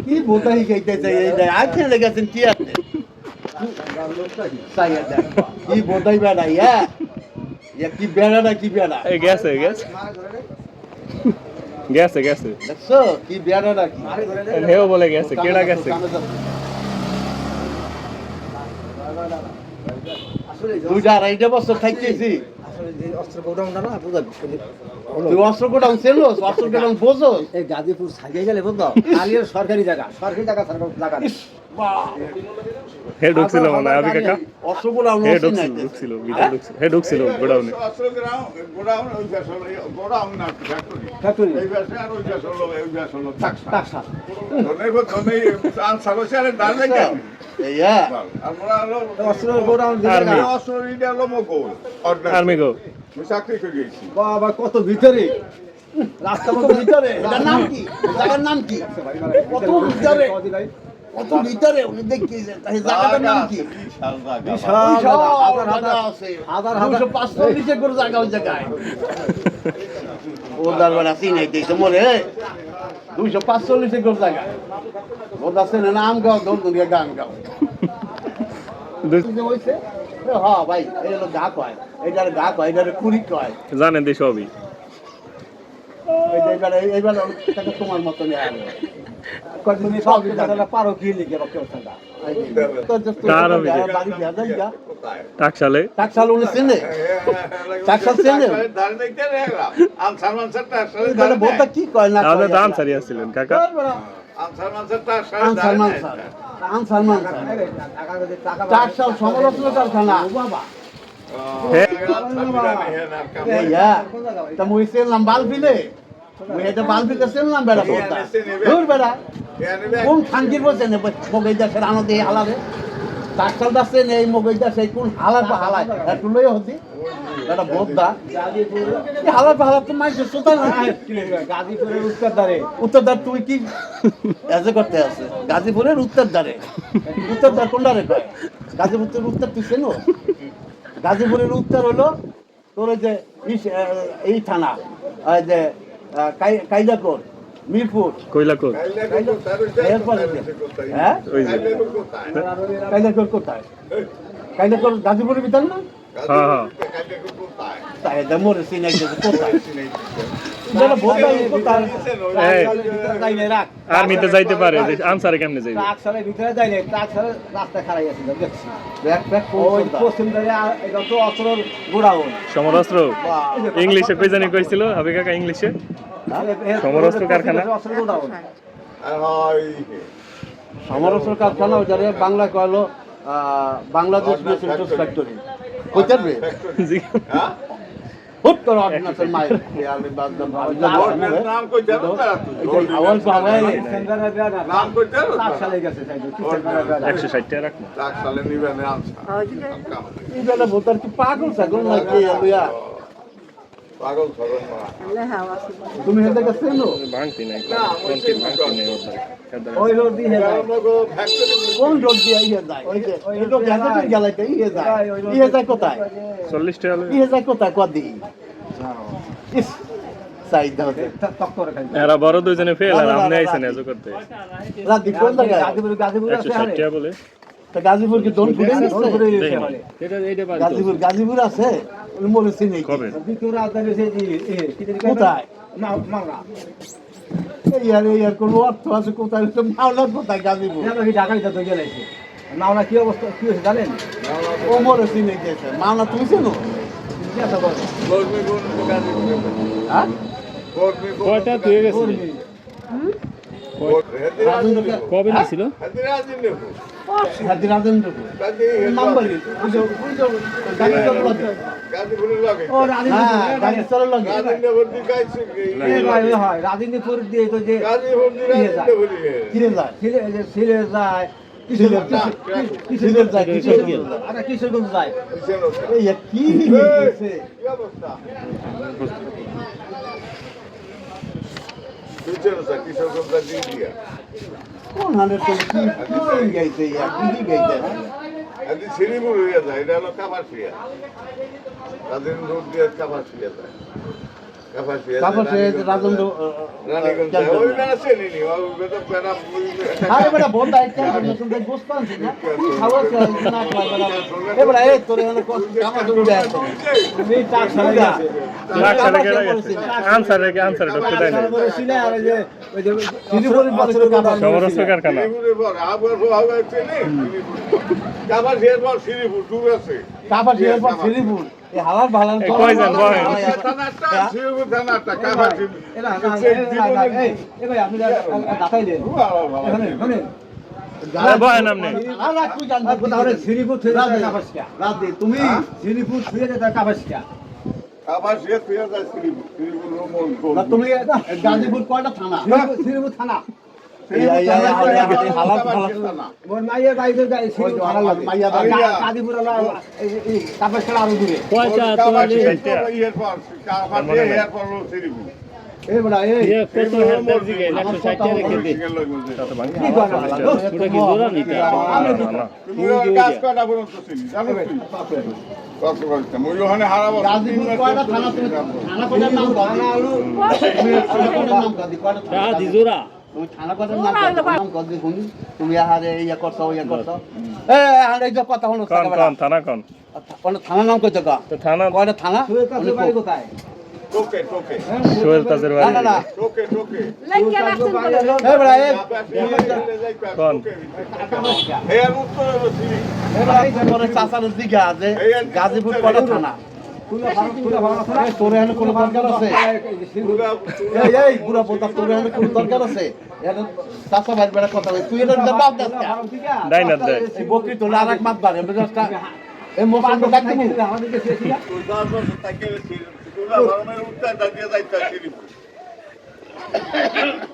কি বোধাই খাইতেছে এই দেখ আজকে লেগেছেন কি আছে কি বোধাই বেড়া ইয়া কি বেড়াটা কি বেড়া গেছে গেছে গেছে গেছে দেখছো কি বেড়াটা কি হেও বলে গেছে কেডা গেছে দুইটা আড়াইটা বছর থাকতেছি অস্ত্র গোডাউনটা না বুঝা তুই অস্ত্র গোডাউন ছিল অস্ত্র গোডাউন বোঝো এই গাজীপুর সাজিয়ে গেলে বুঝলো আলিয়ার সরকারি জায়গা সরকারি জায়গা হে ঢুকছিল মনে হয় আবি কাকা অস্ত্র গোডাউন হে ঢুকছিল ভিতরে ঢুকছিল হে ঢুকছিল গোডাউনে গোডাউন না ফ্যাক্টরি এই ব্যবসা আর ওই ব্যবসা হলো এই ব্যবসা হলো টাকসা ধনে আনসার হইছে দাঁড়ালে কেন এইয়া আমরা হলো অস্ত্র গোডাউন আর্মি অস্ত্র ইন্ডিয়া হলো মোগল আর্মি গো চাকরি করে গেছি বাবা কত ভিতরে রাস্তা কত ভিতরে এটার নাম কি জায়গার নাম কি কত ভিতরে কত ভিতরে উনি দেখিয়েছে তাই জায়গাটার নাম কি হাজার 245 করে জায়গা ওই জায়গায় ও দারবানা চিনাই দিয়েছে মরে 245 করে জায়গা ওর আছে না নাম গাও দৌড় দুনিয়া গান গাও হয়েছে হ্যাঁ ভাই এই হলো গা কয় এইটার গা কয় এইটার কুড়ি কয় জানেন দেশ সবই এইবার তোমার মতো নিয়ে তুমি সব পারো কি লিখে রক্ষা টাকশালে টাকশাল উনি চেনে টাকশাল চেনে আনসার মানসার এবারে বলতে কি কয় না আমাদের দাম সারি আসছিলেন কাকা আনসার মানসার আনসার মানসার আনসার মানসার টাকশাল সমালোচনা কারখানা ও বাবা তা মুই চেনলাম বালফিলে মুই এটা বালফিলে চেনলাম বেড়া বলতা দূর বেড়া কোন খানকির বসে নে মগই দাসের আনন্দে হালাবে টাকশাল দাসে নেই মগই দাসে কোন হালার পা হালায় একটু লইয়া হতি বেড়া বলতা হালার পা হালা তো মাইছে সুতা না গাজীপুরের উত্তরদারে উত্তরদার তুই কি এজে করতে আছে গাজীপুরের উত্তরদারে উত্তরদার কোনটারে কয় গাজীপুরের উত্তর তুই চেনো গাজীপুরের উত্তর হলো তোর যে এই থানা যে কাইদাকোর মিরপুর কইলাকোট এরপরে হ্যাঁ ওই যে কাইদাকোর কোথায় কাইদাকোর গাজীপুরের ভিতর না হ্যাঁ হ্যাঁ তাই মরে সিনাই কোথায় আর্মিতে যাইতে পারে আনসারে কেমনে যাইবে ট্রাকসালের ভিতরে যাই না ট্রাকসালের রাস্তা খারাপ আছে দেখছি ওই পশ্চিম দিকে এটা তো অস্ত্রের গোডাউন সমরাস্ত্র ইংলিশে কই জানি কইছিল আবি কাকা ইংলিশে সমরাস্ত্র কারখানা অস্ত্রের গোডাউন সমরাস্ত্র কারখানা ওইটারে বাংলা কয়লো বাংলাদেশ মেশিন ফ্যাক্টরি কইতারবে হুট করে অর্ডিনান্সের মায়ের নাম কই জানো না তুই আওয়াজ পাওয়াই নাম কই জানো ট্রাকসালে গেছে 160 টাকা রাখ না লাখ সালে নিবেন আনসার এইবেলা ভোটার কি পাগল ছাগল নাকি লইয়া পাগল সরল তুমি হেতে গেছে নো ভাঙতি নাই কোনটি ভাঙতি নাই ওই রোড দিয়ে ফ্যাক্টরি কোন রোড দিয়ে ইয়ে যায় ওই যে এই তো গ্যাসের গেলাইতে ইয়ে যায় কোথায় 40 টাকা ইয়ে যায় কোথায় কদি ইস সাইড হতে টক্কর খাই এরা বড় দুইজনে ফেল আর আপনি আইছেন এজো করতে রাতি কোন জায়গায় গাজীপুর আছে 160 টাকা বলে তা গাজীপুর কি দন ফুটে গেছে এটা গাজীপুর আছে মরেছি নেই কবে দ্বিতীয় রাজধানী সে কোথায় মামলা এই আর কোন অর্থ আছে কোথায় মাওলা কোথায় গাজীপুর ঢাকায় তো গেলাইছে মামলা কি অবস্থা কি হয়েছে জানেন ও মরেছি নেই গেছে মাওলা তুমি চেনো কর্মী কোন গাজী হ্যাঁ কর্মী কয়টা তুই গেছিস কবে নিছিল রাজেন্দ্র নাম্বারই রাজনীতিপুর দিয়ে তো যে সিলে যায় কিশোরগঞ্জ যায় কি কোন হালে তো কি গাইছে কি গাইছে সিলিগুড় হয়ে যায় এটা হলো কাবার ফিয়া তাদের রোড দিয়ে কাবার ফিয়া যায় তারপর সে রাজেন্দ্র ওই বেলা চেনি নি ওই বেলা বেলা আরে বেটা বন্ধ আইছে নতুন দেশ বুঝতে পারছিস না খাওয়া না খাওয়া এ বেটা এই তোর এখানে কামা তো উড়ে আছে তুমি টাক সারা গেছে লাক্সা রেখে গেছে আনসার ঢুকতে দেয় না ছিল আর ওই যে শিলিগুড়ির বছর কাটা সমরস্ত কারখানা শ্রীপুরের পর আবার ভাবে চেনি কাবার শের পর শ্রীপুর দূর আছে কাপা দিয়ে পর শ্রীপুর এই হালাল ভালাল এই কয় জন বয় থানাটা শ্রীপুর থানাটা কাবার এরা এই ভাই আপনি দেখাই দেন এখানে বয় নামনে আর তুই জানবি তাহলে শ্রীপুর থেকে কাপাসিয়া রাতে তুমি শ্রীপুর থেকে কাপাসিয়া কাবার শের তুই যা শ্রীপুর শ্রীপুর মন না তুমি গাজীপুর কয়টা থানা শ্রীপুর থানা হালাল ভালাল মোর মাইয়া বাইরে শ্রীপুর থানা লাগে মাইয়া বাড়ি। গাজীপুর কাপাসিয়া আরো দূরে কাবার শের পর কাবার শের পর শ্রীপুর এই বড়া এই তুমি ওর কাজ করা পর্যন্ত চিনি জানো তুই মই ওখানে হারাবো গাজীপুর কয়টা থানা তুমি থানা কয়টার নাম গানা আলু তুমি থানা কয়টার নাম গাদি কয়টা থানা দিজুরা তুমি থানা কয়টার নাম গাদি শুনি তুমি আহারে ইয়া করছো ইয়া করছো এ আরে এই যে কথা হলো কোন থানা কোন থানার নাম কইতো কা তো থানা কয়টা থানা বাড়ি কোথায় টোকে টোকে সোহেল তাজের না না বাড়ি না টোকে টোকে এ বড়া এ কোন? এর উত্তর হলো শ্রী পরে চাচার দিকে আছে গাজীপুর কয়টা থানা এই তোর এখানে কোনো দরকার আছে এই বুড়া পোতা তোর এখানে কোনো দরকার আছে এখানে চাচা ভাই বেড়া কথা বলে তুই এটা জবাব দাস দাই না দেয় এই বকরি তোলে আর এক মাত বাড়ে এই মোবাইল ডাক দিবি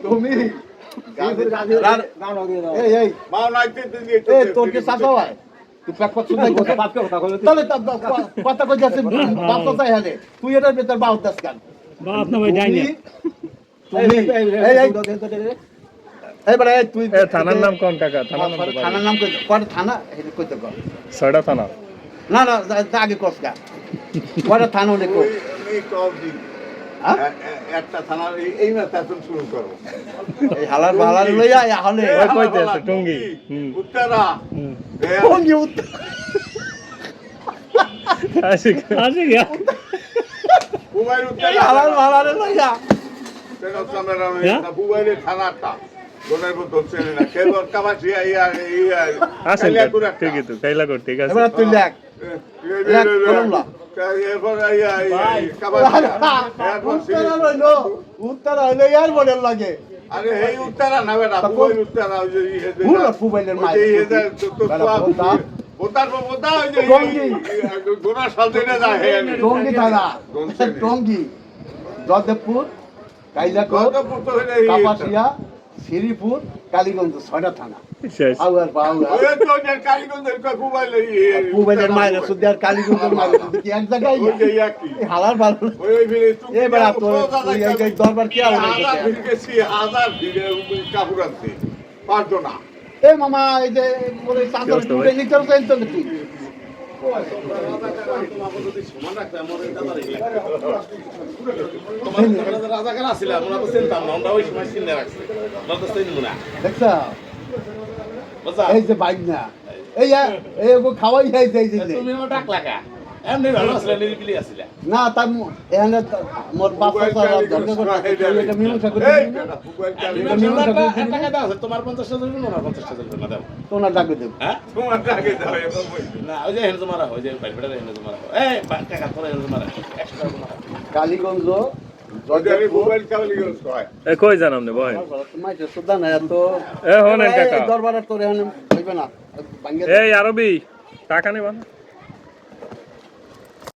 তুমি এই এই এই তোর কি চাচা হয় তুই প্যাক পাচ্ছ না তাহলে কথা কই যাচ্ছে বাপ চাই হলে তুই এটার ভিতর বাউত দাস কেন বাপ না ভাই যাই না তুমি এই এই এই বড় এই তুই এ থানার নাম কোন কাকা থানার নাম তো বল। থানার নাম কই কয়টা থানা এটা কইতে কর ছয়টা থানা না না আগে কসকা কয়টা থানা অনেক কই একটা থানার এই না তারপর শুরু করো এই হালার বালার লইয়া হলে ওই কইতে আছে টঙ্গি উত্তরা ভঙ্গি উত্তর আশিক আছে গিয়া মোবাইল উত্তরা হালার বালার লইয়া সেটা সামনে মোবাইলের থানাটা দোনের মতো চেনে না কেবল কামাছি ইয়া ইয়া আসেন ঠিকই তো কাইলা কর ঠিক আছে এবার তুই লেখ লেখ কলমলা এরপর ইয়া কামাছি উত্তরা লইলো উত্তরা হইলো ইয়ার মডেল লাগে আরে এই উত্তরা না বেটা মোবাইল উত্তরা ওই যে পুরো মোবাইলের মাই বোতা ওই যে টঙ্গি। গোনা সালতে না যায় টঙ্গি থানা টঙ্গি যদেবপুর কাইলাকোট কাপাসিয়া শ্রীপুর কালীগঞ্জ ছয়টা থানা শেষ আউয়ার পাউয়ার ওই তো যে কালীগঞ্জের মোবাইল মোবাইলের মায়ের সুদি আর কালীগঞ্জের মায়ের সুদি কি এক জায়গায় ওই যে ইয়া কি এই হালার ভালো ওই ভিড়ে এ বেড়া তোর তুই এই দরবার কি আউলে হাজার ভিড় গেছি হাজার ভিড়ে কাপড় আনতে পারতো না এ মামা এই যে বলে চাদর টুটে নিচে তো তুই রাজাকার আসছিলাম আমরা তো চিনতাম না আমরা ওই সময় চিনে রাখছি আমরা তো চিনবো না দেখছ বুঝছা এই যে বাইক না এই এই গো খাওয়াই যাই যাই তুমি আমার ডাক লাগা এমনি ভালো আসলে নিরিবিলি আসলে না তার এখানে মোর বাচ্চা দরকার করতে এটা মীমাংসা করে এই দিবি না? মোবাইল চালিয়ে এটা মীমাংসা করে দিবি না? টাকা দাও তোমার 50,000 দিন না 50,000 না দাও তোনার ডাকে দেব হ্যাঁ তোমার আগে যাও এবার বই না ওই যে হেন তোমার ওই যে বাইবেটার হেন তোমার এই টাকা করে হেন তোমার 100 তোমার কালীগঞ্জ যদি আমি মোবাইল চালিয়ে ইউজ করাই এ কই জানাম নে বয় মাইতে সুদা না তো এ হনেন কাকা দরবারে তোর এখানে হইবে না ভাঙ্গে এই আরবি টাকা নেবা না